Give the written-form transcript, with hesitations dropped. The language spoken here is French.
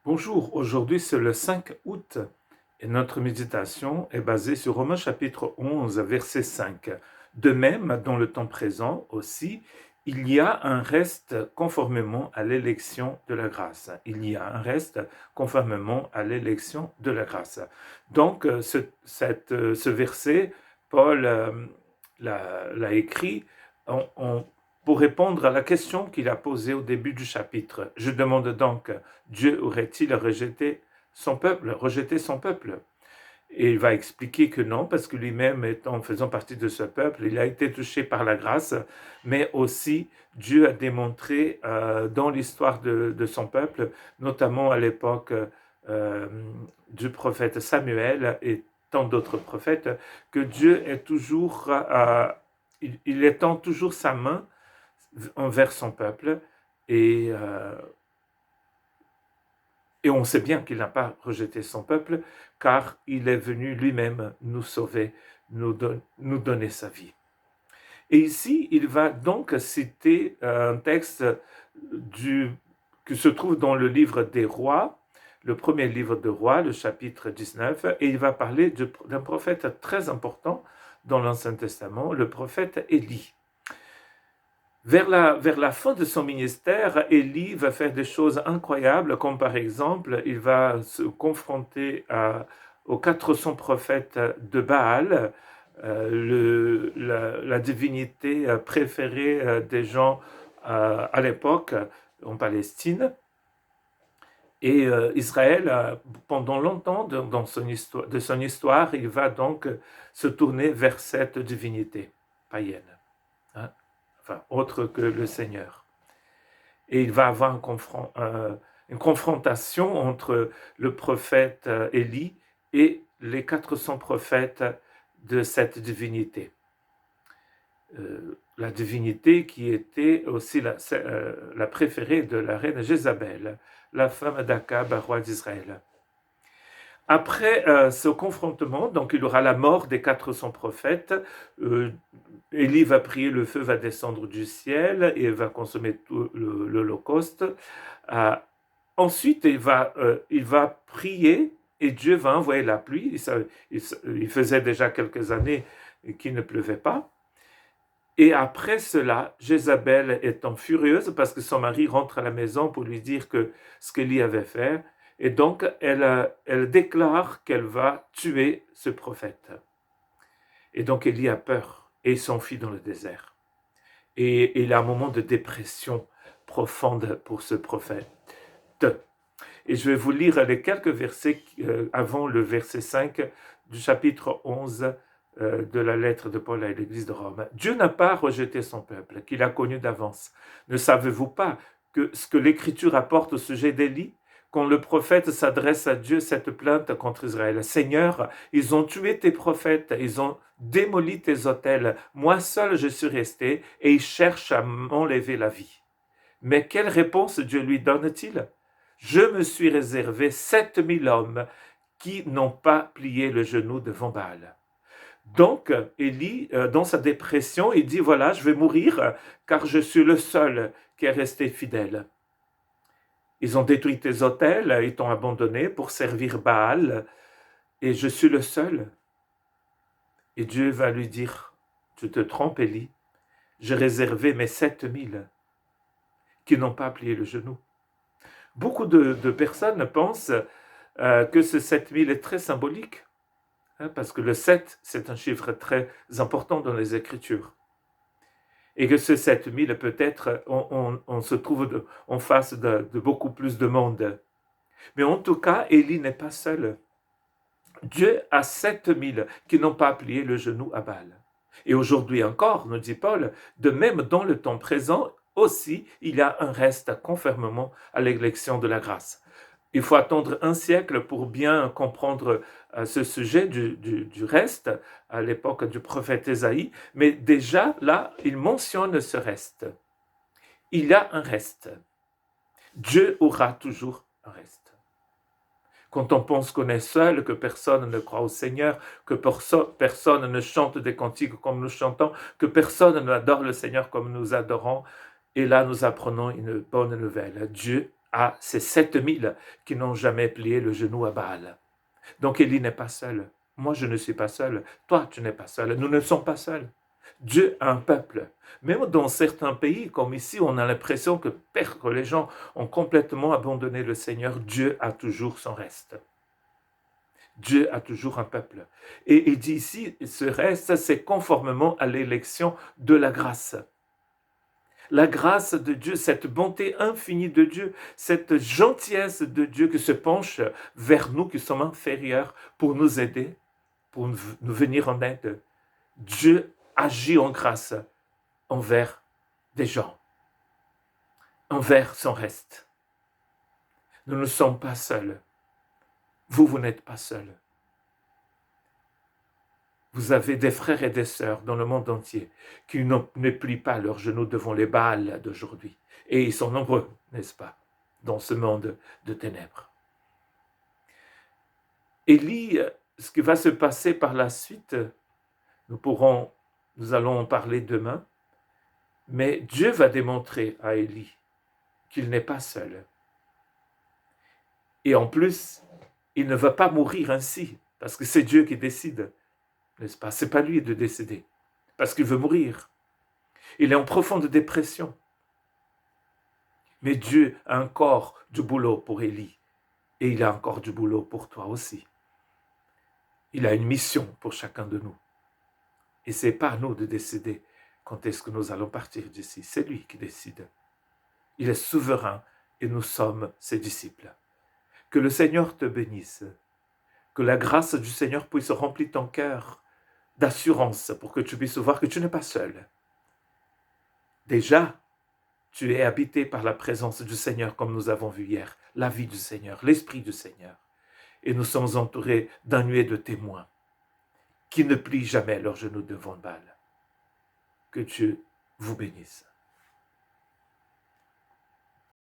Bonjour, aujourd'hui c'est le 5 août et notre méditation est basée sur Romains chapitre 11, verset 5. De même, dans le temps présent aussi, il y a un reste conformément à l'élection de la grâce. Il y a un reste conformément à l'élection de la grâce. Donc, ce verset, Paul l'a écrit pour répondre à la question qu'il a posée au début du chapitre. Je demande donc, Dieu aurait-il rejeté son peuple? Et il va expliquer que non, parce que lui-même, étant faisant partie de ce peuple, il a été touché par la grâce, mais aussi Dieu a démontré dans l'histoire de son peuple, notamment à l'époque du prophète Samuel et tant d'autres prophètes, que Dieu est toujours, il étend toujours sa main envers son peuple et et on sait bien qu'il n'a pas rejeté son peuple, car il est venu lui-même nous sauver, nous donner sa vie. Et ici, il va donc citer un texte qui se trouve dans le livre des rois, le premier livre des rois, le chapitre 19, et il va parler d'un prophète très important dans l'Ancien Testament, le prophète Élie. Vers la fin de son ministère, Élie va faire des choses incroyables, comme par exemple, il va se confronter aux 400 prophètes de Baal, la divinité préférée des gens à l'époque en Palestine. Et Israël, pendant longtemps de son histoire, il va donc se tourner vers cette divinité païenne. Hein, enfin, autre que le Seigneur. Et il va avoir une confrontation entre le prophète Élie et les 400 prophètes de cette divinité. La divinité qui était aussi la préférée de la reine Jézabel, la femme d'Akab, roi d'Israël. Après ce confrontement, donc il y aura la mort des 400 prophètes. Élie va prier, le feu va descendre du ciel et va consommer tout l'Holocauste. Ensuite, il va prier et Dieu va envoyer la pluie. Il faisait déjà quelques années qu'il ne pleuvait pas. Et après cela, Jézabel étant furieuse parce que son mari rentre à la maison pour lui dire que ce qu'Élie avait fait, et donc elle déclare qu'elle va tuer ce prophète. Et donc Élie a peur et il s'enfuit dans le désert. Et il a un moment de dépression profonde pour ce prophète. Et je vais vous lire les quelques versets avant le verset 5 du chapitre 11 de la lettre de Paul à l'église de Rome. Dieu n'a pas rejeté son peuple, qu'il a connu d'avance. Ne savez-vous pas que ce que l'Écriture apporte au sujet d'Élie, quand le prophète s'adresse à Dieu cette plainte contre Israël? Seigneur, ils ont tué tes prophètes, ils ont démoli tes autels. Moi seul je suis resté et ils cherchent à m'enlever la vie. Mais quelle réponse Dieu lui donne-t-il? Je me suis réservé 7000 hommes qui n'ont pas plié le genou devant Baal. Donc, Élie, dans sa dépression, il dit, voilà, je vais mourir car je suis le seul qui est resté fidèle. Ils ont détruit tes autels, ils t'ont abandonné pour servir Baal, et je suis le seul. Et Dieu va lui dire, tu te trompes, Élie, j'ai réservé mes 7000 qui n'ont pas plié le genou. Beaucoup de personnes pensent que ce 7000 est très symbolique, hein, parce que le 7, c'est un chiffre très important dans les Écritures. Et que ce 7000, peut-être, on se trouve en face de beaucoup plus de monde. Mais en tout cas, Élie n'est pas seul. Dieu a 7000 qui n'ont pas plié le genou à Baal. Et aujourd'hui encore, nous dit Paul, de même dans le temps présent aussi, il y a un reste conformément à l'élection de la grâce. Il faut attendre un siècle pour bien comprendre ce sujet du reste à l'époque du prophète Ésaïe, mais déjà là, il mentionne ce reste. Il y a un reste. Dieu aura toujours un reste. Quand on pense qu'on est seul, que personne ne croit au Seigneur, que personne ne chante des cantiques comme nous chantons, que personne n'adore le Seigneur comme nous adorons, et là nous apprenons une bonne nouvelle. Dieu à ces 7000 qui n'ont jamais plié le genou à Baal. Donc Élie n'est pas seul. Moi, je ne suis pas seul. Toi, tu n'es pas seul. Nous ne sommes pas seuls. Dieu a un peuple. Même dans certains pays, comme ici, on a l'impression que les gens ont complètement abandonné le Seigneur. Dieu a toujours son reste. Dieu a toujours un peuple. Et il dit ici, ce reste, c'est conformément à l'élection de la grâce. La grâce de Dieu, cette bonté infinie de Dieu, cette gentillesse de Dieu qui se penche vers nous qui sommes inférieurs pour nous aider, pour nous venir en aide. Dieu agit en grâce envers des gens, envers son reste. Nous ne sommes pas seuls. Vous n'êtes pas seuls. Vous avez des frères et des sœurs dans le monde entier qui ne plient pas leurs genoux devant les Baals d'aujourd'hui. Et ils sont nombreux, n'est-ce pas, dans ce monde de ténèbres. Élie, ce qui va se passer par la suite, nous allons en parler demain, mais Dieu va démontrer à Élie qu'il n'est pas seul. Et en plus, il ne va pas mourir ainsi, parce que c'est Dieu qui décide. N'est-ce pas? C'est pas lui de décider, parce qu'il veut mourir. Il est en profonde dépression. Mais Dieu a encore du boulot pour Élie, et il a encore du boulot pour toi aussi. Il a une mission pour chacun de nous. Et c'est pas à nous de décider quand est-ce que nous allons partir d'ici. C'est lui qui décide. Il est souverain et nous sommes ses disciples. Que le Seigneur te bénisse. Que la grâce du Seigneur puisse remplir ton cœur d'assurance pour que tu puisses voir que tu n'es pas seul. Déjà, tu es habité par la présence du Seigneur comme nous avons vu hier, la vie du Seigneur, l'Esprit du Seigneur. Et nous sommes entourés d'un nuée de témoins qui ne plient jamais leurs genoux devant Baal. Que Dieu vous bénisse.